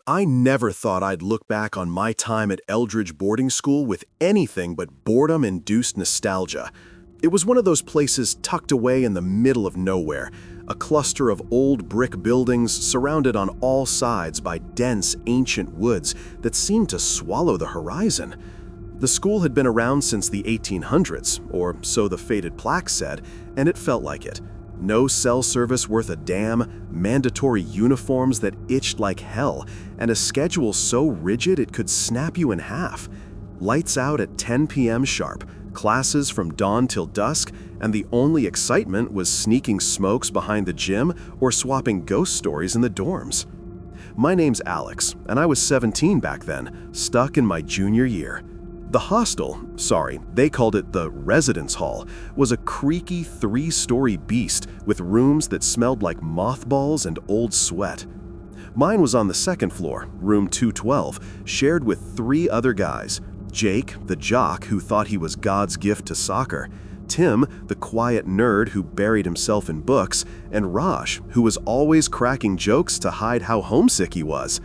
I never thought I'd look back on my time at Eldridge boarding school with anything but boredom-induced nostalgia. It was one of those places tucked away in the middle of nowhere, a cluster of old brick buildings surrounded on all sides by dense, ancient woods that seemed to swallow the horizon. The school had been around since the 1800s, or so the faded plaque said, and it felt like it. No cell service worth a damn, mandatory uniforms that itched like hell, and a schedule so rigid it could snap you in half. Lights out at 10 p.m. sharp, classes from dawn till dusk, and the only excitement was sneaking smokes behind the gym or swapping ghost stories in the dorms. My name's Alex, and I was 17 back then, stuck in my junior year. The hostel, they called it the residence hall, was a creaky 3-story beast with rooms that smelled like mothballs and old sweat. Mine was on the second floor, room 212, shared with 3 other guys: Jake, the jock who thought he was God's gift to soccer, Tim, the quiet nerd who buried himself in books, and Raj, who was always cracking jokes to hide how homesick he was.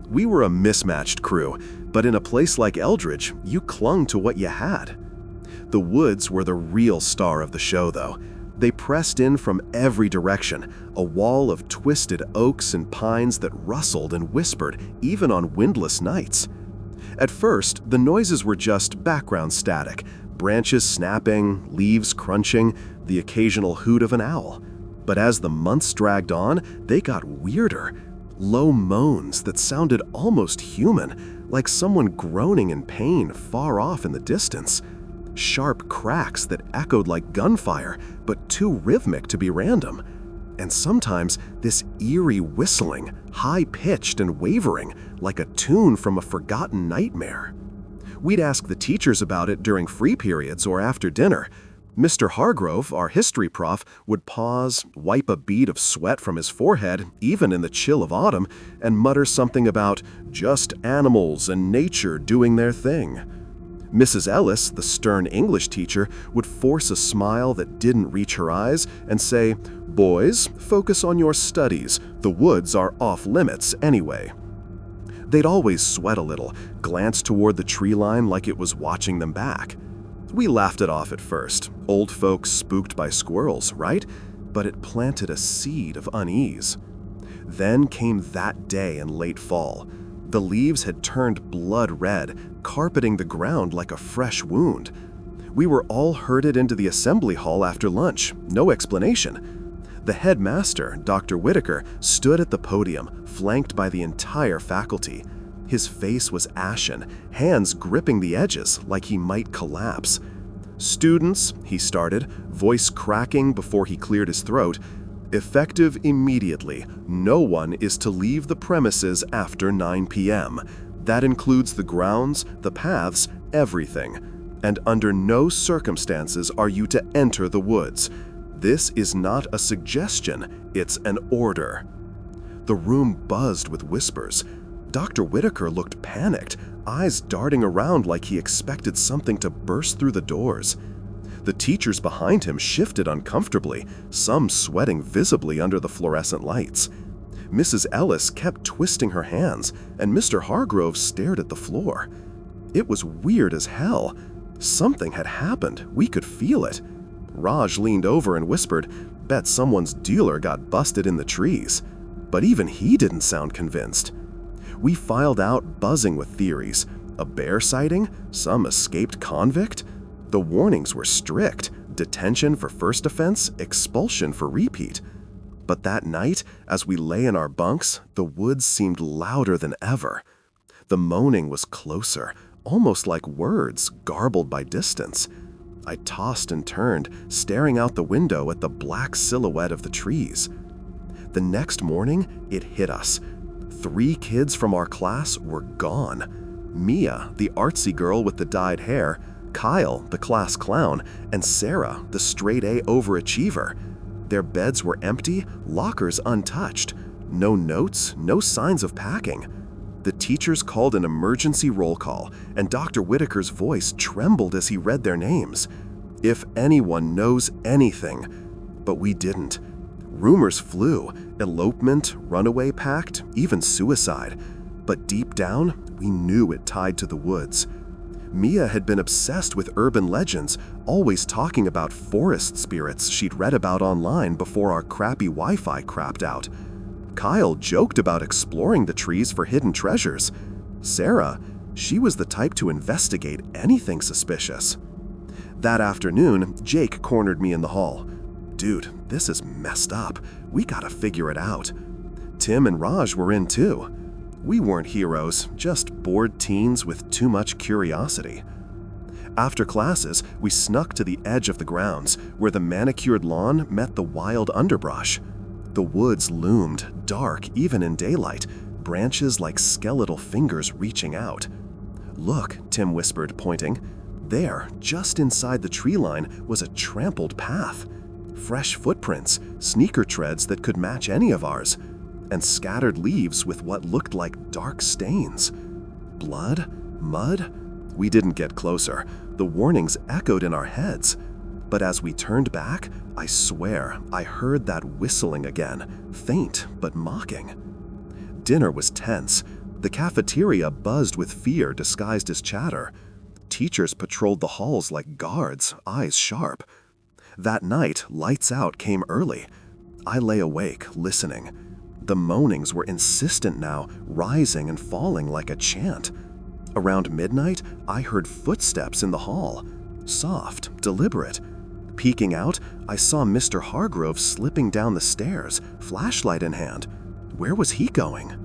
We were a mismatched crew, but in a place like Eldridge, you clung to what you had. The woods were the real star of the show, though. They pressed in from every direction, a wall of twisted oaks and pines that rustled and whispered even on windless nights. At first, the noises were just background static, branches snapping, leaves crunching, the occasional hoot of an owl. But as the months dragged on, they got weirder. Low moans that sounded almost human, like someone groaning in pain far off in the distance. Sharp cracks that echoed like gunfire, but too rhythmic to be random. And sometimes this eerie whistling, high-pitched and wavering, like a tune from a forgotten nightmare. We'd ask the teachers about it during free periods or after dinner. Mr. Hargrove, our history prof, would pause, wipe a bead of sweat from his forehead, even in the chill of autumn, and mutter something about just animals and nature doing their thing. Mrs. Ellis, the stern English teacher, would force a smile that didn't reach her eyes and say, "Boys, focus on your studies. The woods are off limits anyway." They'd always sweat a little, glance toward the tree line like it was watching them back. We laughed it off at first, old folks spooked by squirrels, right? But it planted a seed of unease. Then came that day in late fall. The leaves had turned blood red, carpeting the ground like a fresh wound. We were all herded into the assembly hall after lunch, no explanation. The headmaster, Dr. Whitaker, stood at the podium, flanked by the entire faculty. His face was ashen, hands gripping the edges like he might collapse. "Students," he started, voice cracking before he cleared his throat, "effective immediately, no one is to leave the premises after 9 p.m. That includes the grounds, the paths, everything. And under no circumstances are you to enter the woods. This is not a suggestion, it's an order." The room buzzed with whispers. Dr. Whitaker looked panicked, eyes darting around like he expected something to burst through the doors. The teachers behind him shifted uncomfortably, some sweating visibly under the fluorescent lights. Mrs. Ellis kept twisting her hands, and Mr. Hargrove stared at the floor. It was weird as hell. Something had happened, we could feel it. Raj leaned over and whispered, "Bet someone's dealer got busted in the trees." But even he didn't sound convinced. We filed out buzzing with theories. A bear sighting? Some escaped convict? The warnings were strict. Detention for first offense, expulsion for repeat. But that night, as we lay in our bunks, the woods seemed louder than ever. The moaning was closer, almost like words garbled by distance. I tossed and turned, staring out the window at the black silhouette of the trees. The next morning, it hit us. 3 kids from our class were gone. Mia, the artsy girl with the dyed hair, Kyle, the class clown, and Sarah, the straight-A overachiever. Their beds were empty, lockers untouched. No notes, no signs of packing. The teachers called an emergency roll call, and Dr. Whitaker's voice trembled as he read their names. If anyone knows anything. But we didn't. Rumors flew, elopement, runaway pact, even suicide. but deep down, we knew it tied to the woods. Mia had been obsessed with urban legends, always talking about forest spirits she'd read about online before our crappy Wi-Fi crapped out. Kyle joked about exploring the trees for hidden treasures. Sarah, she was the type to investigate anything suspicious. That afternoon, Jake cornered me in the hall. "Dude, this is messed up. We gotta figure it out." Tim and Raj were in too. We weren't heroes, just bored teens with too much curiosity. After classes, we snuck to the edge of the grounds, where the manicured lawn met the wild underbrush. The woods loomed, dark even in daylight, branches like skeletal fingers reaching out. "Look," Tim whispered, pointing. There, just inside the tree line, was a trampled path. Fresh footprints, sneaker treads that could match any of ours, and scattered leaves with what looked like dark stains. Blood? Mud? We didn't get closer. The warnings echoed in our heads. But as we turned back, I swear I heard that whistling again, faint but mocking. Dinner was tense. The cafeteria buzzed with fear disguised as chatter. Teachers patrolled the halls like guards, eyes sharp. That night, lights out came early. I lay awake, listening. The moanings were insistent now, rising and falling like a chant. Around midnight, I heard footsteps in the hall. Soft, deliberate. Peeking out, I saw Mr. Hargrove slipping down the stairs, flashlight in hand. Where was he going?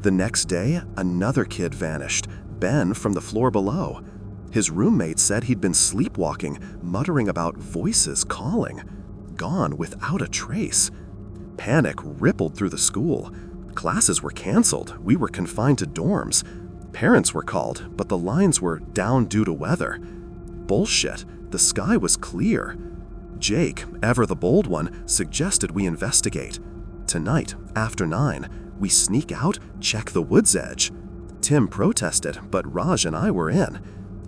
The next day, another kid vanished, Ben from the floor below. His roommate said he'd been sleepwalking, muttering about voices calling. Gone without a trace. Panic rippled through the school. Classes were canceled. We were confined to dorms. Parents were called, but the lines were down due to weather. Bullshit. The sky was clear. Jake, ever the bold one, suggested we investigate. Tonight, after 9, we sneak out, check the wood's edge. Tim protested, but Raj and I were in.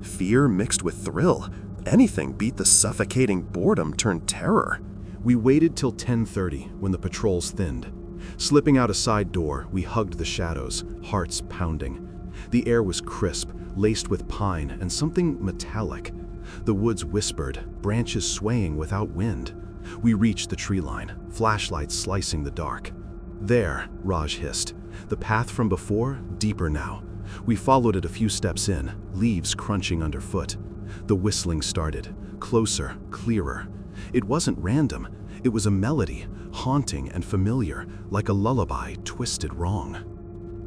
Fear mixed with thrill. Anything beat the suffocating boredom turned terror. We waited till 10:30 when the patrols thinned. Slipping out a side door, we hugged the shadows, hearts pounding. The air was crisp, laced with pine and something metallic. The woods whispered, branches swaying without wind. We reached the tree line, flashlights slicing the dark. "There," Raj hissed. The path from before, deeper now. We followed it a few steps in, leaves crunching underfoot. The whistling started, closer, clearer. It wasn't random. It was a melody, haunting and familiar, like a lullaby twisted wrong.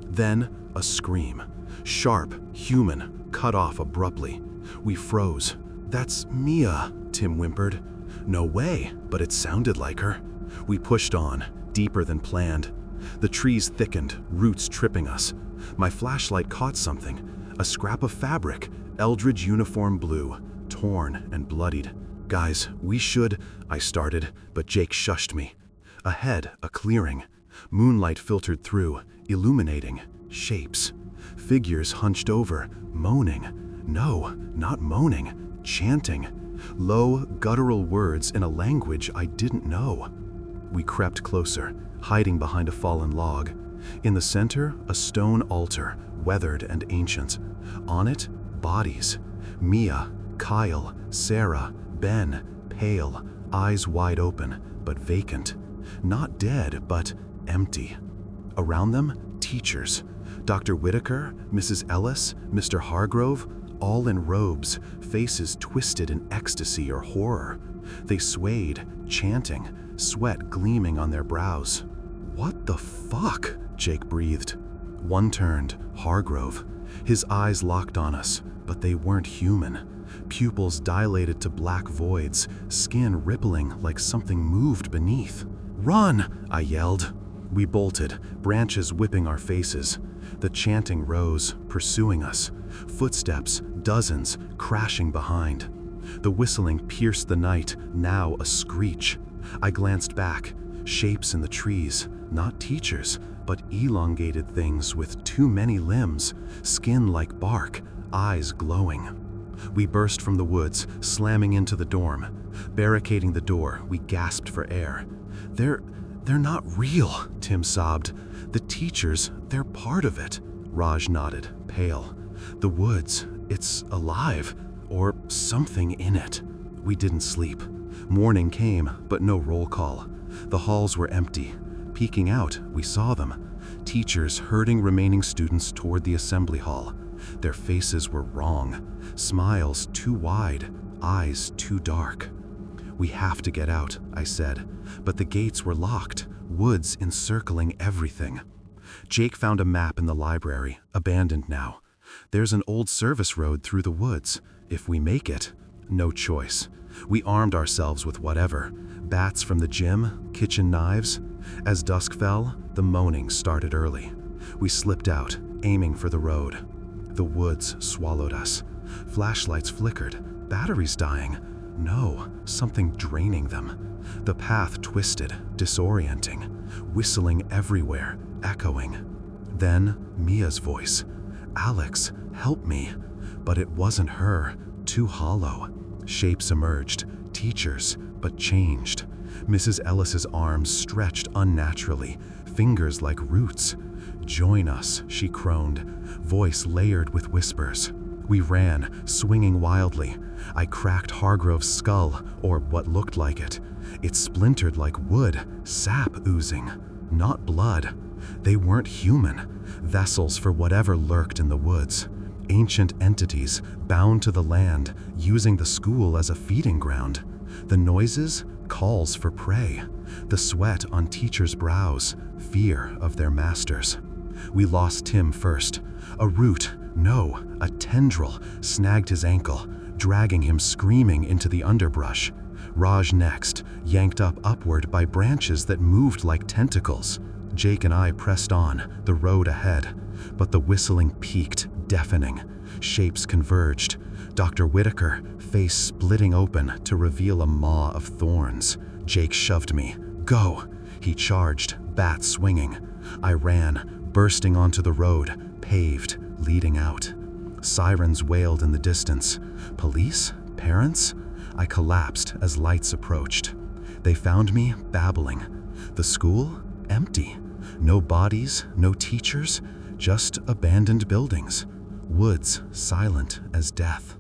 Then, a scream. Sharp, human, cut off abruptly. We froze. "That's Mia," Tim whimpered. "No way," but it sounded like her. We pushed on, deeper than planned. The trees thickened, roots tripping us. My flashlight caught something, a scrap of fabric, Eldridge uniform blue, torn and bloodied. "Guys, we should," I started, but Jake shushed me. Ahead, a clearing. Moonlight filtered through, illuminating. Shapes. Figures hunched over, moaning. No, not moaning, chanting. Low, guttural words in a language I didn't know. We crept closer, hiding behind a fallen log. In the center, a stone altar, weathered and ancient. On it, bodies. Mia, Kyle, Sarah, Ben, pale, eyes wide open, but vacant. Not dead, but empty. Around them, teachers. Dr. Whitaker, Mrs. Ellis, Mr. Hargrove, all in robes, faces twisted in ecstasy or horror. They swayed, chanting, sweat gleaming on their brows. "What the fuck?" Jake breathed. One turned, Hargrove. His eyes locked on us, but they weren't human. Pupils dilated to black voids, skin rippling like something moved beneath. "Run!" I yelled. We bolted, branches whipping our faces. The chanting rose, pursuing us. Footsteps, dozens, crashing behind. The whistling pierced the night, now a screech. I glanced back. Shapes in the trees, not teachers, but elongated things with too many limbs, skin like bark, eyes glowing. We burst from the woods, slamming into the dorm. Barricading the door, we gasped for air. They're not real," Tim sobbed. "The teachers, they're part of it. Raj nodded, pale. The woods, it's alive, or something in it. We didn't sleep. Morning came, but no roll call. The halls were empty. Peeking out, we saw them. Teachers herding remaining students toward the assembly hall. Their faces were wrong. Smiles too wide, eyes too dark. We have to get out, I said, but the gates were locked, woods encircling everything. Jake found a map in the library, abandoned now. There's an old service road through the woods. If we make it, no choice. We armed ourselves with whatever. Bats from the gym, kitchen knives. As dusk fell, the moaning started early. We slipped out, aiming for the road. The woods swallowed us. Flashlights flickered. Batteries dying. No, something draining them. The path twisted, disorienting. Whistling everywhere, echoing. Then Mia's voice. "Alex, help me." But it wasn't her. Too hollow. Shapes emerged. Teachers, but changed. Mrs. Ellis's arms stretched unnaturally, fingers like roots. "Join us," she crooned, voice layered with whispers. We ran, swinging wildly. I cracked Hargrove's skull, or what looked like it. It splintered like wood, sap oozing. Not blood. They weren't human. Vessels for whatever lurked in the woods. Ancient entities, bound to the land, using the school as a feeding ground. The noises, calls for prey. The sweat on teachers' brows, fear of their masters. We lost Tim first. A root, no, a tendril, snagged his ankle, dragging him screaming into the underbrush. Raj next, yanked up upward by branches that moved like tentacles. Jake and I pressed on, the road ahead. But the whistling peaked, deafening. Shapes converged. Dr. Whitaker, face splitting open to reveal a maw of thorns. Jake shoved me. "Go!" He charged, bat swinging. I ran, bursting onto the road, paved, leading out. Sirens wailed in the distance. Police? Parents? I collapsed as lights approached. They found me babbling. The school? Empty. No bodies, no teachers, just abandoned buildings. Woods silent as death.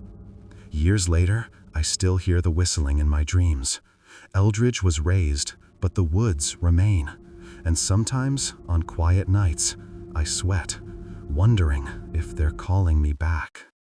Years later, I still hear the whistling in my dreams. Eldridge was razed, but the woods remain. And sometimes, on quiet nights, I sweat, wondering if they're calling me back.